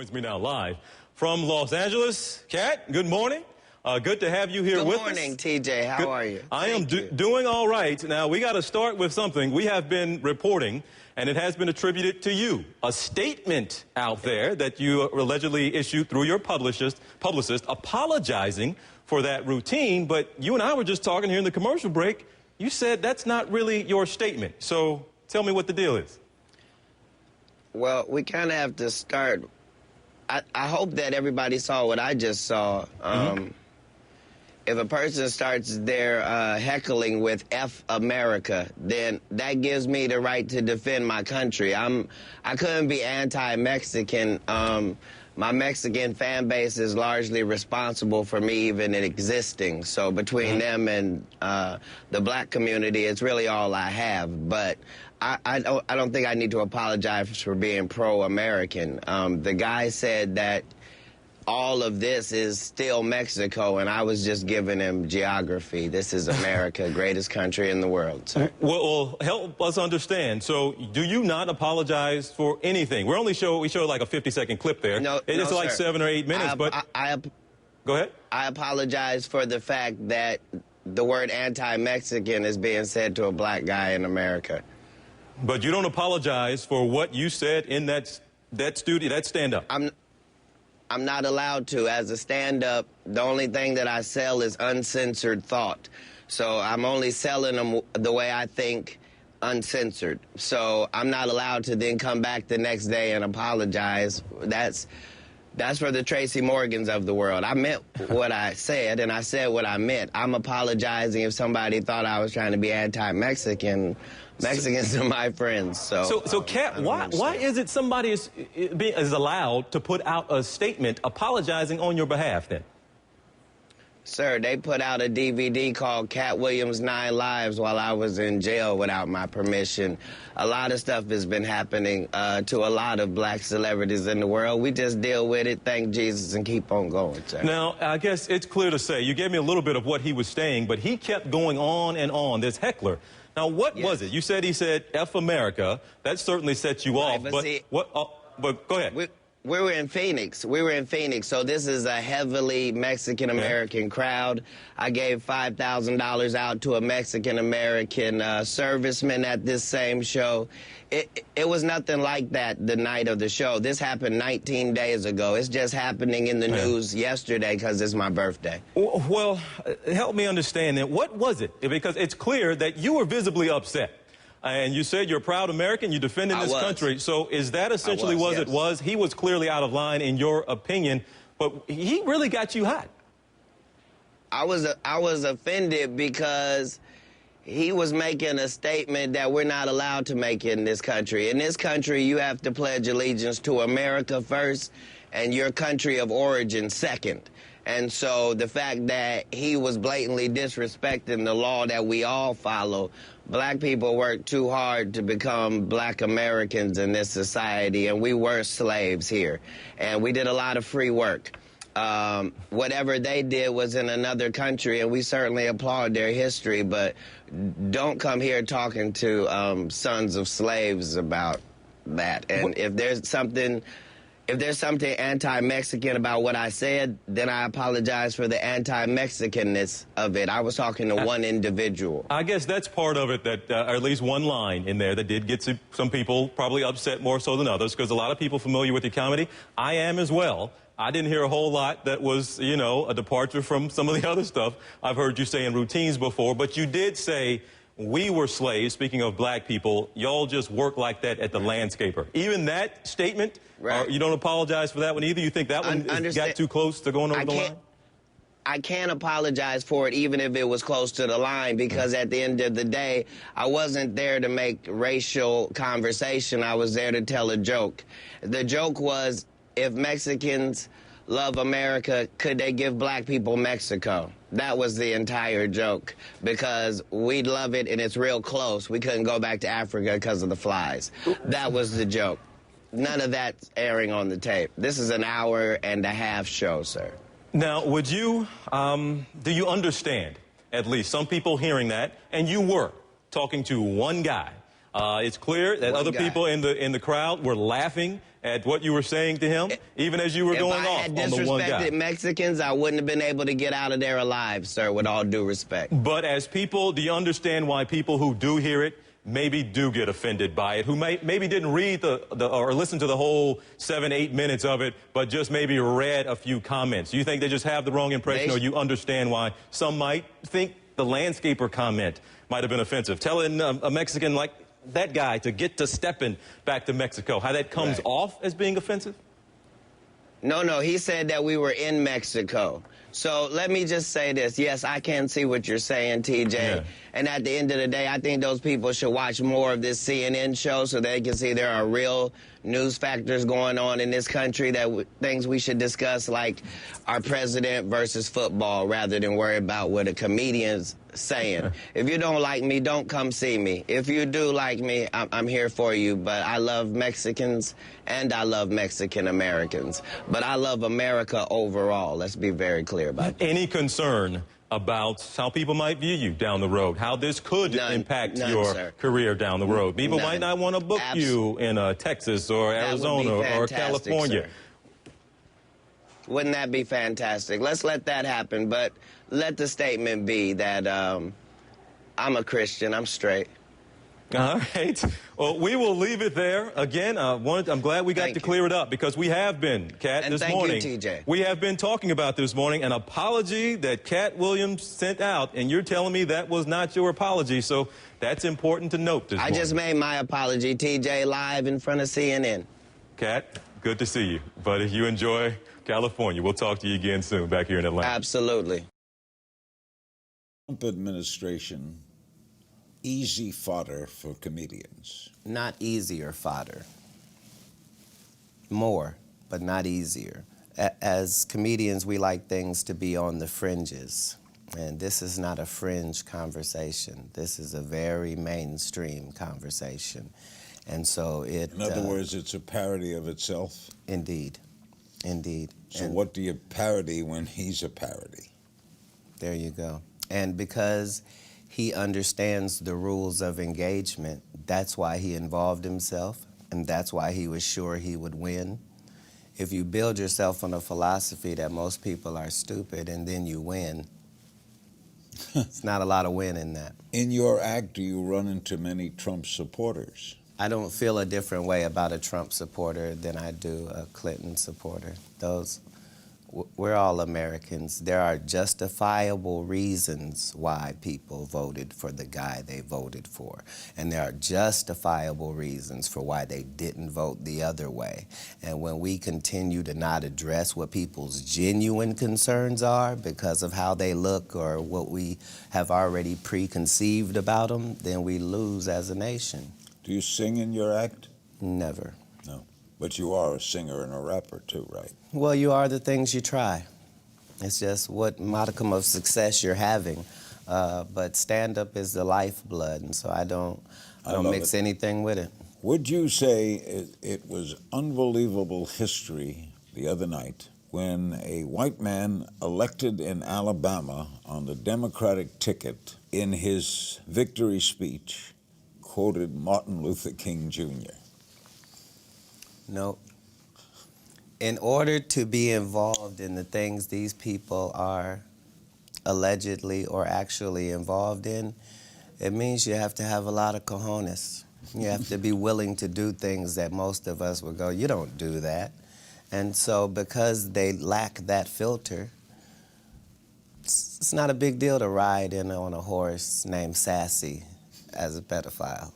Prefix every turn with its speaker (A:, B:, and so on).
A: Joins me now live from Los Angeles. Katt, good morning. Good to have you here with us.
B: Good morning, TJ. How are you?
A: I am doing all right. Now, we got to start with something. We have been reporting, and it has been attributed to you, a statement out there that you allegedly issued through your publicist apologizing for that routine. But you and I were just talking here in the commercial break. You said that's not really your statement. So tell me what the deal is.
B: Well, we kind of have to start. I hope that everybody saw what I just saw. If a person starts their heckling with F America, then that gives me the right to defend my country. I couldn't be anti-Mexican. My Mexican fan base is largely responsible for me even existing. So between them and the black community, it's really all I have. But I don't think I need to apologize for being pro-American. The guy said that all of this is still Mexico, and I was just giving him geography. This is America, greatest country in the world. So.
A: Well, help us understand. So, do you not apologize for anything? We show like a 50-second clip there.
B: No,
A: it's like 7 or 8 minutes. Go ahead.
B: I apologize for the fact that the word anti-Mexican is being said to a black guy in America.
A: But you don't apologize for what you said in that stand-up.
B: I'm not allowed to. As a stand-up, the only thing that I sell is uncensored thought. So I'm only selling them the way I think, uncensored. So I'm not allowed to then come back the next day and apologize. That's for the Tracy Morgans of the world. I meant what I said, and I said what I meant. I'm apologizing if somebody thought I was trying to be anti-Mexican. Mexicans are my friends, so
A: Katt, why is it somebody is allowed to put out a statement apologizing on your behalf then?
B: Sir, they put out a DVD called Katt Williams' 9 Lives while I was in jail without my permission. A lot of stuff has been happening to a lot of black celebrities in the world. We just deal with it, thank Jesus, and keep on going, sir.
A: Now, I guess it's clear to say, you gave me a little bit of what he was saying, but he kept going on and on, this heckler. Now, what was it? You said he said F America. That certainly sets you off. But see, but go ahead.
B: We were in Phoenix. So this is a heavily Mexican-American crowd. I gave $5,000 out to a Mexican-American serviceman at this same show. It was nothing like that the night of the show. This happened 19 days ago. It's just happening in the news yesterday because it's my birthday.
A: Well, help me understand then. What was it? Because it's clear that you were visibly upset. And you said you're a proud American, you defended this country. So is that essentially what it was? He was clearly out of line in your opinion, but he really got you hot.
B: I was offended because he was making a statement that we're not allowed to make in this country. In this country, you have to pledge allegiance to America first and your country of origin second. And so the fact that he was blatantly disrespecting the law that we all follow, black people work too hard to become black Americans in this society, and we were slaves here. And we did a lot of free work. Whatever they did was in another country, and we certainly applaud their history, but don't come here talking to sons of slaves about that. And if there's something anti-Mexican about what I said, then I apologize for the anti-Mexicanness of it. I was talking to one individual.
A: I guess that's part of it, that or at least one line in there that did get some people probably upset more so than others, because a lot of people familiar with your comedy. I am as well. I didn't hear a whole lot that was, you know, a departure from some of the other stuff I've heard you say in routines before, but you did say we were slaves. Speaking of black people, y'all just work like that at the landscaper. Even that statement, you don't apologize for that one either? You think that one got too close to going over the line?
B: I can't apologize for it even if it was close to the line, because at the end of the day, I wasn't there to make racial conversation. I was there to tell a joke. The joke was, if Mexicans love America, could they give black people Mexico? That was the entire joke, because we'd love it and it's real close. We couldn't go back to Africa because of the flies. That was the joke. None of that's airing on the tape. This is an hour-and-a-half show, sir.
A: Now, would you, do you understand, at least some people hearing that, and you were talking to one guy, It's clear that other people in the crowd were laughing at what you were saying to him, even as you were going off on the one guy.
B: If I had disrespected Mexicans, I wouldn't have been able to get out of there alive, sir, with all due respect.
A: But as people, do you understand why people who do hear it maybe do get offended by it, who maybe didn't read or listen to the whole 7-8 minutes of it, but just maybe read a few comments? Do you think they just have the wrong impression, or you understand why some might think the landscaper comment might have been offensive? Telling a Mexican like that guy to get to stepping back to Mexico, how that comes off as being offensive?
B: No, he said that we were in Mexico. So let me just say this. Yes, I can see what you're saying, TJ. Yeah. And at the end of the day, I think those people should watch more of this CNN show so they can see there are real news factors going on in this country, things we should discuss, like our president versus football, rather than worry about what a comedian's saying. If you don't like me, don't come see me. If you do like me, I'm here for you. But I love Mexicans and I love Mexican Americans. But I love America overall. Let's be very clear about that.
A: Any concern about how people might view you down the road, how this could impact your career down the road? People might not want to book you in Texas or Arizona or California.
B: Sir. Wouldn't that be fantastic? Let's let that happen, but let the statement be that I'm a Christian, I'm straight.
A: All right. Well, we will leave it there. Again, I'm glad we got to clear it up, because we have been, Katt, this morning.
B: Thank you, TJ.
A: We have been talking about this morning an apology that Katt Williams sent out, and you're telling me that was not your apology, so that's important to note this morning.
B: I just made my apology, TJ, live in front of CNN.
A: Katt, good to see you, buddy. You enjoy California. We'll talk to you again soon back here in Atlanta.
B: Absolutely.
C: Trump administration, easy fodder for comedians.
B: Not easier fodder. More, but not easier. As comedians, we like things to be on the fringes. And this is not a fringe conversation. This is a very mainstream conversation. And so
C: in other words, it's a parody of itself?
B: Indeed. Indeed.
C: So what do you parody when he's a parody?
B: There you go. And because he understands the rules of engagement, that's why he involved himself, and that's why he was sure he would win. If you build yourself on a philosophy that most people are stupid and then you win, it's not a lot of win in that.
C: In your act, do you run into many Trump supporters?
B: I don't feel a different way about a Trump supporter than I do a Clinton supporter. We're all Americans. There are justifiable reasons why people voted for the guy they voted for. And there are justifiable reasons for why they didn't vote the other way. And when we continue to not address what people's genuine concerns are because of how they look or what we have already preconceived about them, then we lose as a nation.
C: Do you sing in your act?
B: Never.
C: No. But you are a singer and a rapper too, right?
B: Well, you are the things you try. It's just what modicum of success you're having. But stand-up is the lifeblood, and so I don't mix anything with it.
C: Would you say it was unbelievable history the other night when a white man elected in Alabama on the Democratic ticket in his victory speech quoted Martin Luther King Jr.?
B: No. In order to be involved in the things these people are allegedly or actually involved in, it means you have to have a lot of cojones. You have to be willing to do things that most of us would go, you don't do that. And so because they lack that filter, it's not a big deal to ride in on a horse named Sassy as a pedophile.